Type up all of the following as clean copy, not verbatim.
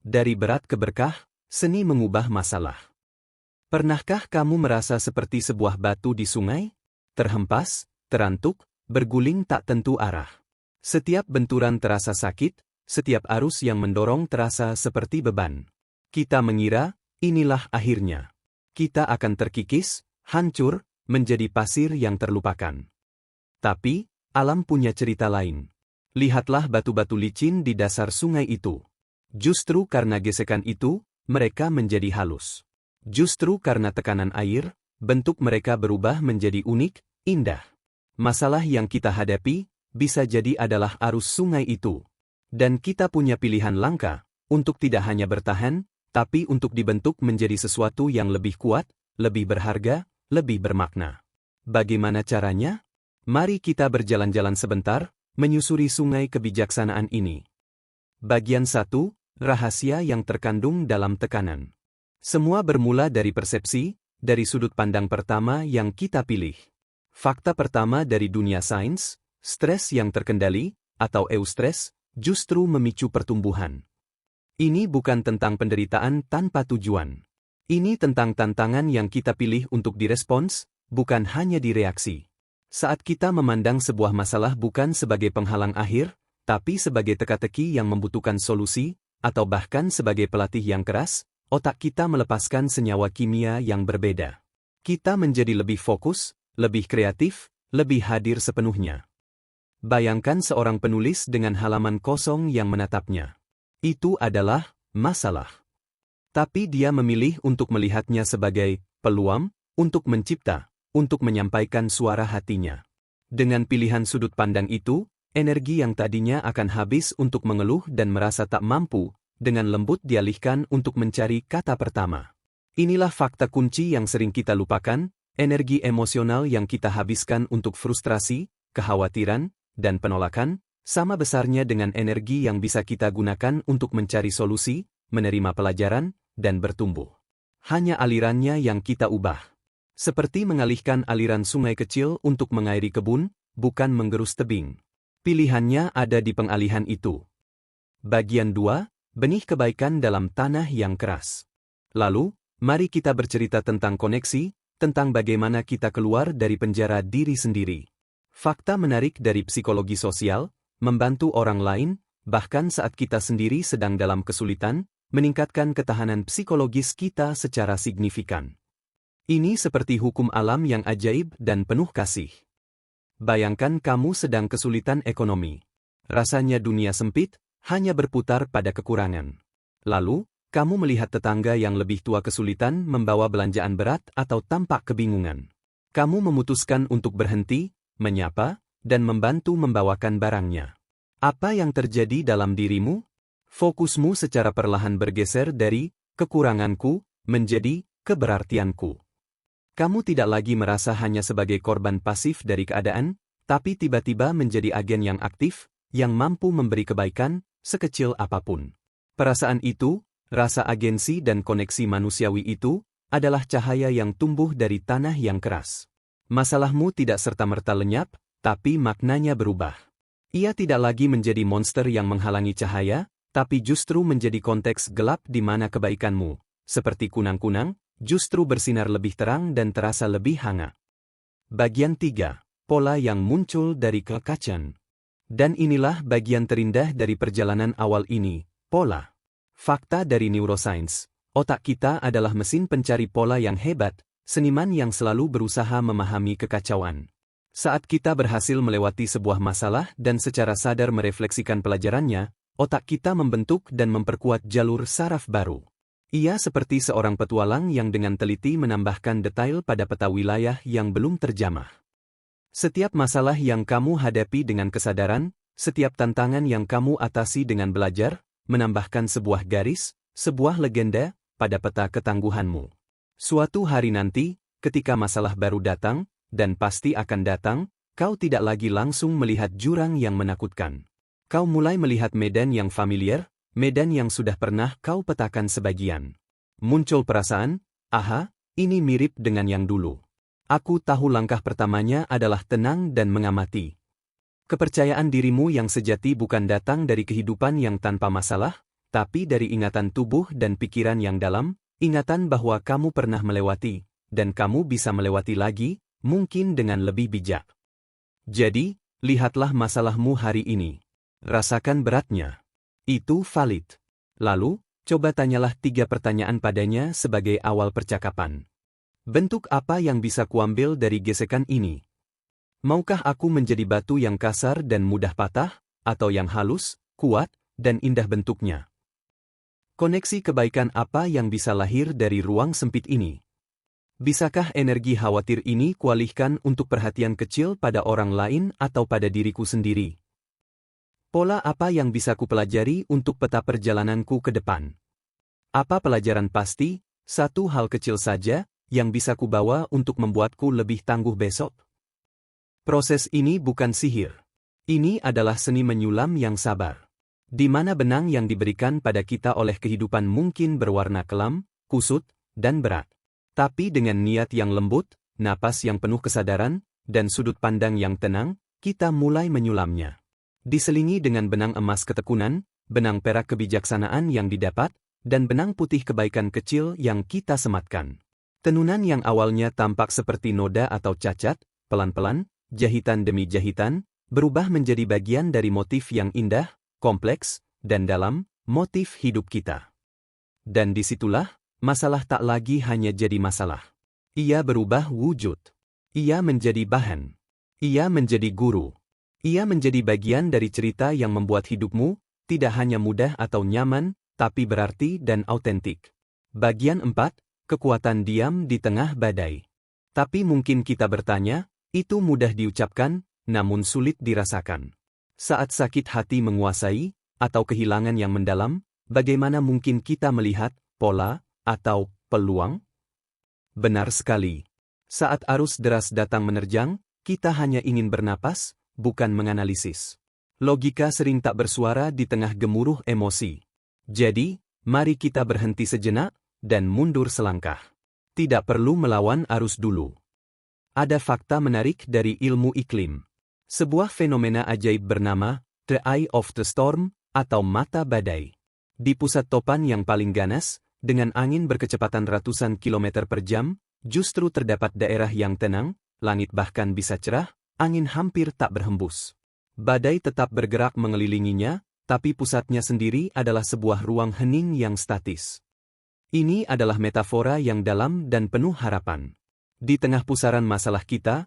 Dari berat ke berkah, seni mengubah masalah. Pernahkah kamu merasa seperti sebuah batu di sungai? Terhempas, terantuk, berguling tak tentu arah. Setiap benturan terasa sakit, setiap arus yang mendorong terasa seperti beban. Kita mengira, inilah akhirnya. Kita akan terkikis, hancur, menjadi pasir yang terlupakan. Tapi, alam punya cerita lain. Lihatlah batu-batu licin di dasar sungai itu. Justru karena gesekan itu, mereka menjadi halus. Justru karena tekanan air, bentuk mereka berubah menjadi unik, indah. Masalah yang kita hadapi, bisa jadi adalah arus sungai itu. Dan kita punya pilihan langka, untuk tidak hanya bertahan, tapi untuk dibentuk menjadi sesuatu yang lebih kuat, lebih berharga, lebih bermakna. Bagaimana caranya? Mari kita berjalan-jalan sebentar, menyusuri sungai kebijaksanaan ini. Bagian 1, rahasia yang terkandung dalam tekanan. Semua bermula dari persepsi, dari sudut pandang pertama yang kita pilih. Fakta pertama dari dunia sains, stres yang terkendali, atau eustress, justru memicu pertumbuhan. Ini bukan tentang penderitaan tanpa tujuan. Ini tentang tantangan yang kita pilih untuk direspons, bukan hanya direaksi. Saat kita memandang sebuah masalah bukan sebagai penghalang akhir, tapi sebagai teka-teki yang membutuhkan solusi, atau bahkan sebagai pelatih yang keras, otak kita melepaskan senyawa kimia yang berbeda. Kita menjadi lebih fokus, lebih kreatif, lebih hadir sepenuhnya. Bayangkan seorang penulis dengan halaman kosong yang menatapnya. Itu adalah masalah. Tapi dia memilih untuk melihatnya sebagai peluang, untuk mencipta, untuk menyampaikan suara hatinya. Dengan pilihan sudut pandang itu, energi yang tadinya akan habis untuk mengeluh dan merasa tak mampu, dengan lembut dialihkan untuk mencari kata pertama. Inilah fakta kunci yang sering kita lupakan, energi emosional yang kita habiskan untuk frustrasi, kekhawatiran, dan penolakan, sama besarnya dengan energi yang bisa kita gunakan untuk mencari solusi, menerima pelajaran, dan bertumbuh. Hanya alirannya yang kita ubah. Seperti mengalihkan aliran sungai kecil untuk mengairi kebun, bukan menggerus tebing. Pilihannya ada di pengalihan itu. Bagian 2, benih kebaikan dalam tanah yang keras. Lalu, mari kita bercerita tentang koneksi, tentang bagaimana kita keluar dari penjara diri sendiri. Fakta menarik dari psikologi sosial, membantu orang lain, bahkan saat kita sendiri sedang dalam kesulitan, meningkatkan ketahanan psikologis kita secara signifikan. Ini seperti hukum alam yang ajaib dan penuh kasih. Bayangkan kamu sedang kesulitan ekonomi. Rasanya dunia sempit, hanya berputar pada kekurangan. Lalu, kamu melihat tetangga yang lebih tua kesulitan membawa belanjaan berat atau tampak kebingungan. Kamu memutuskan untuk berhenti, menyapa, dan membantu membawakan barangnya. Apa yang terjadi dalam dirimu? Fokusmu secara perlahan bergeser dari kekuranganku menjadi keberartianku. Kamu tidak lagi merasa hanya sebagai korban pasif dari keadaan, tapi tiba-tiba menjadi agen yang aktif, yang mampu memberi kebaikan, sekecil apapun. Perasaan itu, rasa agensi dan koneksi manusiawi itu, adalah cahaya yang tumbuh dari tanah yang keras. Masalahmu tidak serta-merta lenyap, tapi maknanya berubah. Ia tidak lagi menjadi monster yang menghalangi cahaya, tapi justru menjadi konteks gelap di mana kebaikanmu, seperti kunang-kunang, justru bersinar lebih terang dan terasa lebih hangat. Bagian 3. Pola yang muncul dari kekacan. Dan inilah bagian terindah dari perjalanan awal ini, pola. Fakta dari neuroscience, otak kita adalah mesin pencari pola yang hebat, seniman yang selalu berusaha memahami kekacauan. Saat kita berhasil melewati sebuah masalah dan secara sadar merefleksikan pelajarannya, otak kita membentuk dan memperkuat jalur saraf baru. Ia seperti seorang petualang yang dengan teliti menambahkan detail pada peta wilayah yang belum terjamah. Setiap masalah yang kamu hadapi dengan kesadaran, setiap tantangan yang kamu atasi dengan belajar, menambahkan sebuah garis, sebuah legenda, pada peta ketangguhanmu. Suatu hari nanti, ketika masalah baru datang, dan pasti akan datang, kau tidak lagi langsung melihat jurang yang menakutkan. Kau mulai melihat medan yang familiar, medan yang sudah pernah kau petakan sebagian. Muncul perasaan, aha, ini mirip dengan yang dulu. Aku tahu langkah pertamanya adalah tenang dan mengamati. Kepercayaan dirimu yang sejati bukan datang dari kehidupan yang tanpa masalah, tapi dari ingatan tubuh dan pikiran yang dalam, ingatan bahwa kamu pernah melewati, dan kamu bisa melewati lagi, mungkin dengan lebih bijak. Jadi, lihatlah masalahmu hari ini. Rasakan beratnya. Itu valid. Lalu, coba tanyalah 3 pertanyaan padanya sebagai awal percakapan. Bentuk apa yang bisa kuambil dari gesekan ini? Maukah aku menjadi batu yang kasar dan mudah patah, atau yang halus, kuat, dan indah bentuknya? Koneksi kebaikan apa yang bisa lahir dari ruang sempit ini? Bisakah energi khawatir ini kualihkan untuk perhatian kecil pada orang lain atau pada diriku sendiri? Pola apa yang bisa kupelajari untuk peta perjalananku ke depan? Apa pelajaran pasti, satu hal kecil saja, yang bisa kubawa untuk membuatku lebih tangguh besok? Proses ini bukan sihir. Ini adalah seni menyulam yang sabar. Di mana benang yang diberikan pada kita oleh kehidupan mungkin berwarna kelam, kusut, dan berat. Tapi dengan niat yang lembut, napas yang penuh kesadaran, dan sudut pandang yang tenang, kita mulai menyulamnya. Diselingi dengan benang emas ketekunan, benang perak kebijaksanaan yang didapat, dan benang putih kebaikan kecil yang kita sematkan. Tenunan yang awalnya tampak seperti noda atau cacat, pelan-pelan, jahitan demi jahitan, berubah menjadi bagian dari motif yang indah, kompleks, dan dalam, motif hidup kita. Dan disitulah, masalah tak lagi hanya jadi masalah. Ia berubah wujud. Ia menjadi bahan. Ia menjadi guru. Ia menjadi bagian dari cerita yang membuat hidupmu tidak hanya mudah atau nyaman, tapi berarti dan autentik. Bagian 4, kekuatan diam di tengah badai. Tapi mungkin kita bertanya, itu mudah diucapkan, namun sulit dirasakan. Saat sakit hati menguasai, atau kehilangan yang mendalam, bagaimana mungkin kita melihat pola atau peluang? Benar sekali. Saat arus deras datang menerjang, kita hanya ingin bernapas, bukan menganalisis. Logika sering tak bersuara di tengah gemuruh emosi. Jadi, mari kita berhenti sejenak, dan mundur selangkah. Tidak perlu melawan arus dulu. Ada fakta menarik dari ilmu iklim. Sebuah fenomena ajaib bernama The Eye of the Storm, atau mata badai. Di pusat topan yang paling ganas, dengan angin berkecepatan ratusan kilometer per jam, justru terdapat daerah yang tenang, langit bahkan bisa cerah, angin hampir tak berhembus. Badai tetap bergerak mengelilinginya, tapi pusatnya sendiri adalah sebuah ruang hening yang statis. Ini adalah metafora yang dalam dan penuh harapan. Di tengah pusaran masalah kita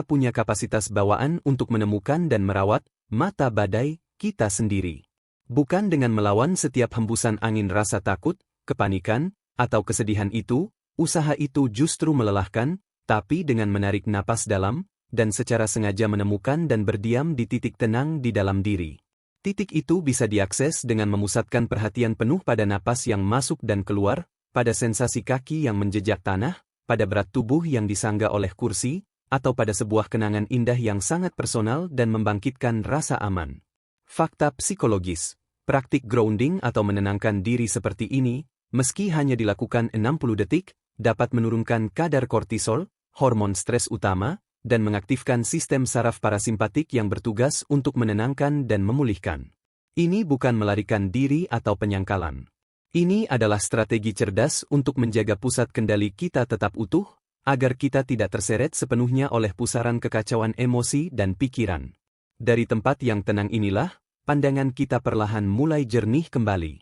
punya kapasitas bawaan untuk menemukan dan merawat mata badai kita sendiri. Bukan dengan melawan setiap hembusan angin rasa takut, kepanikan, atau kesedihan itu, usaha itu justru melelahkan, tapi dengan menarik napas dalam, dan secara sengaja menemukan dan berdiam di titik tenang di dalam diri. Titik itu bisa diakses dengan memusatkan perhatian penuh pada napas yang masuk dan keluar, pada sensasi kaki yang menjejak tanah, pada berat tubuh yang disangga oleh kursi, atau pada sebuah kenangan indah yang sangat personal dan membangkitkan rasa aman. Fakta psikologis, praktik grounding atau menenangkan diri seperti ini, meski hanya dilakukan 60 detik, dapat menurunkan kadar kortisol, hormon stres utama, dan mengaktifkan sistem saraf parasimpatik yang bertugas untuk menenangkan dan memulihkan. Ini bukan melarikan diri atau penyangkalan. Ini adalah strategi cerdas untuk menjaga pusat kendali kita tetap utuh, agar kita tidak terseret sepenuhnya oleh pusaran kekacauan emosi dan pikiran. Dari tempat yang tenang inilah, pandangan kita perlahan mulai jernih kembali.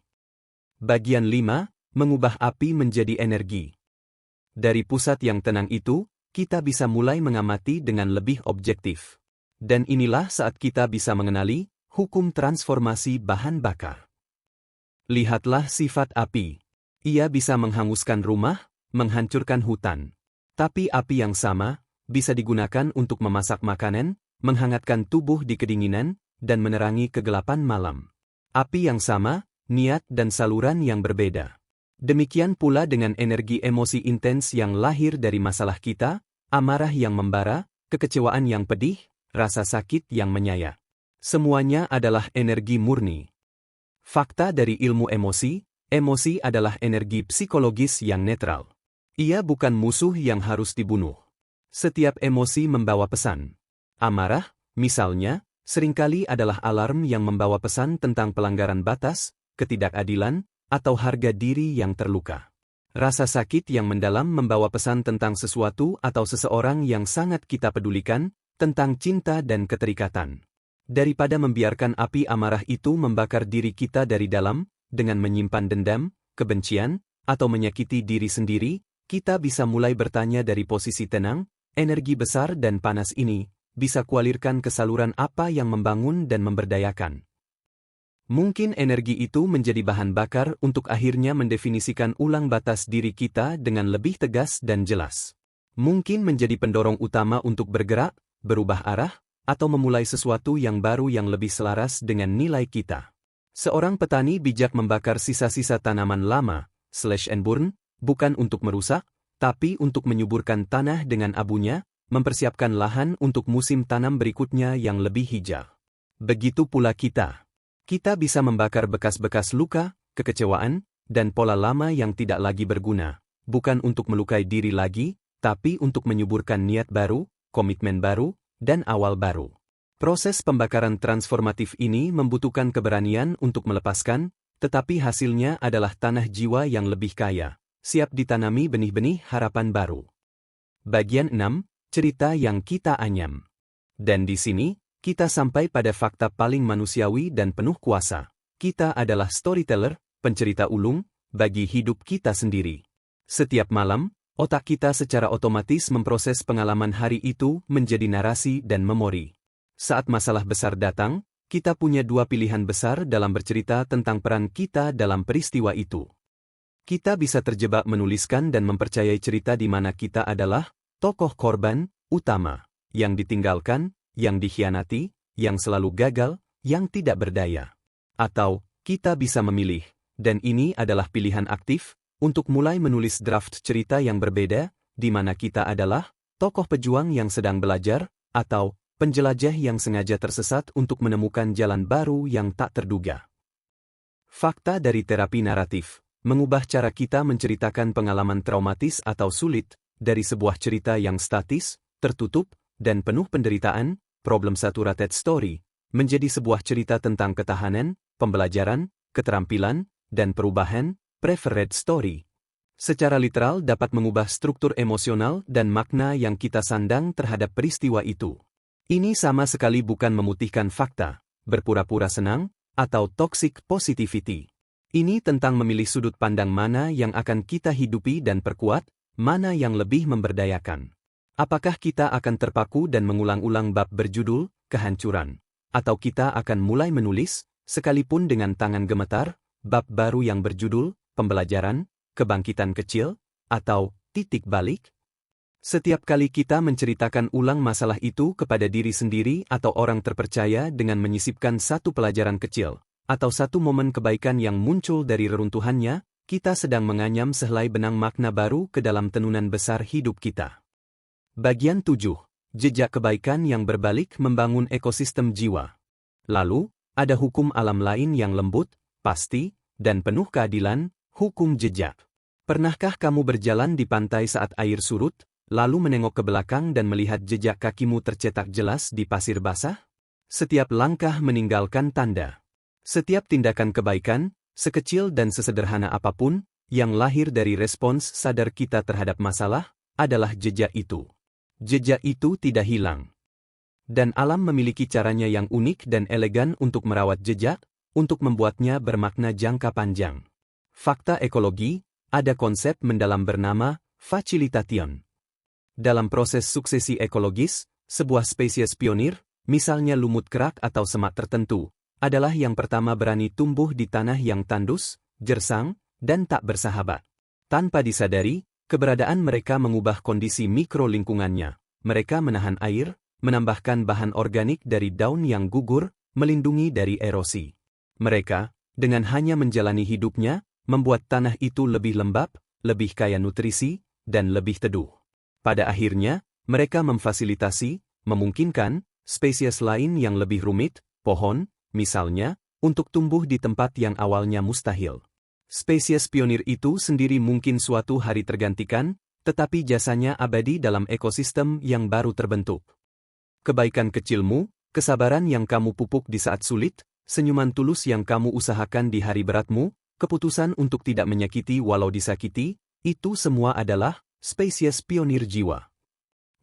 Bagian 5, mengubah api menjadi energi. Dari pusat yang tenang itu, kita bisa mulai mengamati dengan lebih objektif. Dan inilah saat kita bisa mengenali hukum transformasi bahan bakar. Lihatlah sifat api. Ia bisa menghanguskan rumah, menghancurkan hutan. Tapi api yang sama bisa digunakan untuk memasak makanan, menghangatkan tubuh di kedinginan, dan menerangi kegelapan malam. Api yang sama, niat dan saluran yang berbeda. Demikian pula dengan energi emosi intens yang lahir dari masalah kita, amarah yang membara, kekecewaan yang pedih, rasa sakit yang menyayat. Semuanya adalah energi murni. Fakta dari ilmu emosi, emosi adalah energi psikologis yang netral. Ia bukan musuh yang harus dibunuh. Setiap emosi membawa pesan. Amarah, misalnya, seringkali adalah alarm yang membawa pesan tentang pelanggaran batas, ketidakadilan, atau harga diri yang terluka. Rasa sakit yang mendalam membawa pesan tentang sesuatu atau seseorang yang sangat kita pedulikan, tentang cinta dan keterikatan. Daripada membiarkan api amarah itu membakar diri kita dari dalam, dengan menyimpan dendam, kebencian, atau menyakiti diri sendiri, kita bisa mulai bertanya dari posisi tenang, energi besar dan panas ini, bisa kualirkan ke saluran apa yang membangun dan memberdayakan. Mungkin energi itu menjadi bahan bakar untuk akhirnya mendefinisikan ulang batas diri kita dengan lebih tegas dan jelas. Mungkin menjadi pendorong utama untuk bergerak, berubah arah, atau memulai sesuatu yang baru yang lebih selaras dengan nilai kita. Seorang petani bijak membakar sisa-sisa tanaman lama, slash and burn, bukan untuk merusak, tapi untuk menyuburkan tanah dengan abunya, mempersiapkan lahan untuk musim tanam berikutnya yang lebih hijau. Begitu pula kita. Kita bisa membakar bekas-bekas luka, kekecewaan, dan pola lama yang tidak lagi berguna, bukan untuk melukai diri lagi, tapi untuk menyuburkan niat baru, komitmen baru, dan awal baru. Proses pembakaran transformatif ini membutuhkan keberanian untuk melepaskan, tetapi hasilnya adalah tanah jiwa yang lebih kaya, siap ditanami benih-benih harapan baru. Bagian 6, cerita yang kita anyam. Dan di sini, kita sampai pada fakta paling manusiawi dan penuh kuasa. Kita adalah storyteller, pencerita ulung, bagi hidup kita sendiri. Setiap malam, otak kita secara otomatis memproses pengalaman hari itu menjadi narasi dan memori. Saat masalah besar datang, kita punya dua pilihan besar dalam bercerita tentang peran kita dalam peristiwa itu. Kita bisa terjebak menuliskan dan mempercayai cerita di mana kita adalah tokoh korban utama, yang ditinggalkan, yang dikhianati, yang selalu gagal, yang tidak berdaya. Atau, kita bisa memilih, dan ini adalah pilihan aktif, untuk mulai menulis draft cerita yang berbeda, di mana kita adalah tokoh pejuang yang sedang belajar, atau penjelajah yang sengaja tersesat untuk menemukan jalan baru yang tak terduga. Fakta dari terapi naratif, mengubah cara kita menceritakan pengalaman traumatis atau sulit, dari sebuah cerita yang statis, tertutup, dan penuh penderitaan, problem-saturated story, menjadi sebuah cerita tentang ketahanan, pembelajaran, keterampilan, dan perubahan, preferred story. Secara literal dapat mengubah struktur emosional dan makna yang kita sandang terhadap peristiwa itu. Ini sama sekali bukan memutihkan fakta, berpura-pura senang, atau toxic positivity. Ini tentang memilih sudut pandang mana yang akan kita hidupi dan perkuat, mana yang lebih memberdayakan. Apakah kita akan terpaku dan mengulang-ulang bab berjudul kehancuran, atau kita akan mulai menulis, sekalipun dengan tangan gemetar, bab baru yang berjudul pembelajaran, kebangkitan kecil, atau titik balik? Setiap kali kita menceritakan ulang masalah itu kepada diri sendiri atau orang terpercaya dengan menyisipkan satu pelajaran kecil, atau satu momen kebaikan yang muncul dari reruntuhannya, kita sedang menganyam sehelai benang makna baru ke dalam tenunan besar hidup kita. Bagian 7. Jejak kebaikan yang berbalik membangun ekosistem jiwa. Lalu, ada hukum alam lain yang lembut, pasti, dan penuh keadilan, hukum jejak. Pernahkah kamu berjalan di pantai saat air surut, lalu menengok ke belakang dan melihat jejak kakimu tercetak jelas di pasir basah? Setiap langkah meninggalkan tanda. Setiap tindakan kebaikan, sekecil dan sesederhana apapun, yang lahir dari respons sadar kita terhadap masalah, adalah jejak itu. Jejak itu tidak hilang. Dan alam memiliki caranya yang unik dan elegan untuk merawat jejak, untuk membuatnya bermakna jangka panjang. Fakta ekologi, ada konsep mendalam bernama facilitation. Dalam proses suksesi ekologis, sebuah spesies pionir, misalnya lumut kerak atau semak tertentu, adalah yang pertama berani tumbuh di tanah yang tandus, gersang, dan tak bersahabat. Tanpa disadari, keberadaan mereka mengubah kondisi mikro lingkungannya. Mereka menahan air, menambahkan bahan organik dari daun yang gugur, melindungi dari erosi. Mereka, dengan hanya menjalani hidupnya, membuat tanah itu lebih lembab, lebih kaya nutrisi, dan lebih teduh. Pada akhirnya, mereka memfasilitasi, memungkinkan, spesies lain yang lebih rumit, pohon, misalnya, untuk tumbuh di tempat yang awalnya mustahil. Spesies pionir itu sendiri mungkin suatu hari tergantikan, tetapi jasanya abadi dalam ekosistem yang baru terbentuk. Kebaikan kecilmu, kesabaran yang kamu pupuk di saat sulit, senyuman tulus yang kamu usahakan di hari beratmu, keputusan untuk tidak menyakiti walau disakiti, itu semua adalah spesies pionir jiwa.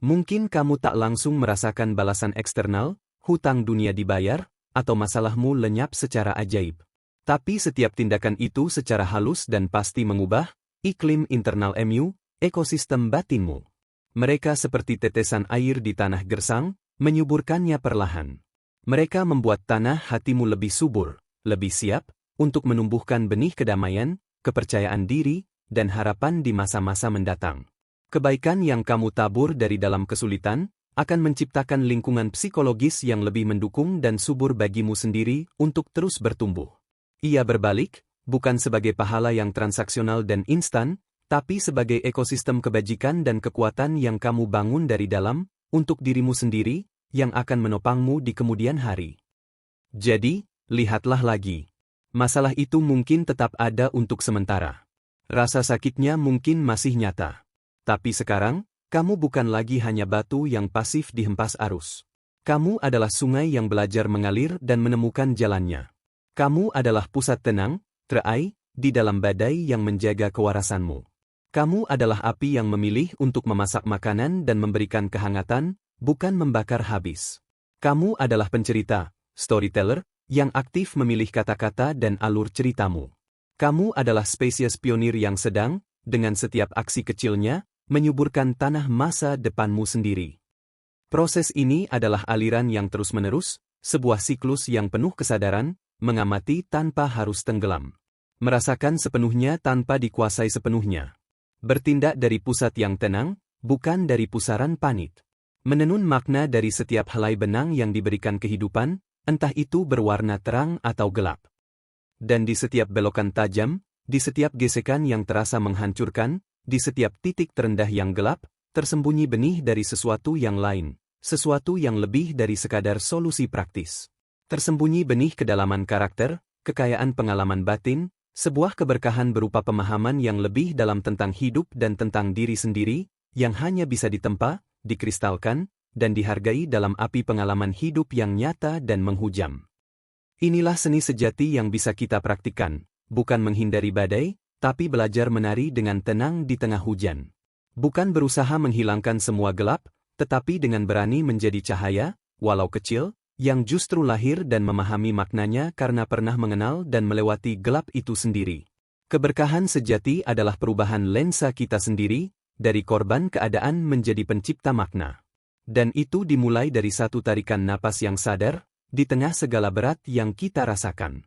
Mungkin kamu tak langsung merasakan balasan eksternal, hutang dunia dibayar, atau masalahmu lenyap secara ajaib. Tapi setiap tindakan itu secara halus dan pasti mengubah iklim internalmu, ekosistem batinmu. Mereka seperti tetesan air di tanah gersang, menyuburkannya perlahan. Mereka membuat tanah hatimu lebih subur, lebih siap untuk menumbuhkan benih kedamaian, kepercayaan diri, dan harapan di masa-masa mendatang. Kebaikan yang kamu tabur dari dalam kesulitan akan menciptakan lingkungan psikologis yang lebih mendukung dan subur bagimu sendiri untuk terus bertumbuh. Ia berbalik, bukan sebagai pahala yang transaksional dan instan, tapi sebagai ekosistem kebajikan dan kekuatan yang kamu bangun dari dalam, untuk dirimu sendiri, yang akan menopangmu di kemudian hari. Jadi, lihatlah lagi. Masalah itu mungkin tetap ada untuk sementara. Rasa sakitnya mungkin masih nyata. Tapi sekarang, kamu bukan lagi hanya batu yang pasif dihempas arus. Kamu adalah sungai yang belajar mengalir dan menemukan jalannya. Kamu adalah pusat tenang, terai, di dalam badai yang menjaga kewarasanmu. Kamu adalah api yang memilih untuk memasak makanan dan memberikan kehangatan, bukan membakar habis. Kamu adalah pencerita, storyteller, yang aktif memilih kata-kata dan alur ceritamu. Kamu adalah spesies pionir yang sedang, dengan setiap aksi kecilnya, menyuburkan tanah masa depanmu sendiri. Proses ini adalah aliran yang terus-menerus, sebuah siklus yang penuh kesadaran, mengamati tanpa harus tenggelam. Merasakan sepenuhnya tanpa dikuasai sepenuhnya. Bertindak dari pusat yang tenang, bukan dari pusaran panik. Menenun makna dari setiap helai benang yang diberikan kehidupan, entah itu berwarna terang atau gelap. Dan di setiap belokan tajam, di setiap gesekan yang terasa menghancurkan, di setiap titik terendah yang gelap, tersembunyi benih dari sesuatu yang lain, sesuatu yang lebih dari sekadar solusi praktis. Tersembunyi benih kedalaman karakter, kekayaan pengalaman batin, sebuah keberkahan berupa pemahaman yang lebih dalam tentang hidup dan tentang diri sendiri, yang hanya bisa ditempa, dikristalkan, dan dihargai dalam api pengalaman hidup yang nyata dan menghujam. Inilah seni sejati yang bisa kita praktikkan, bukan menghindari badai, tapi belajar menari dengan tenang di tengah hujan. Bukan berusaha menghilangkan semua gelap, tetapi dengan berani menjadi cahaya, walau kecil, yang justru lahir dan memahami maknanya karena pernah mengenal dan melewati gelap itu sendiri. Keberkahan sejati adalah perubahan lensa kita sendiri, dari korban keadaan menjadi pencipta makna. Dan itu dimulai dari satu tarikan napas yang sadar, di tengah segala berat yang kita rasakan.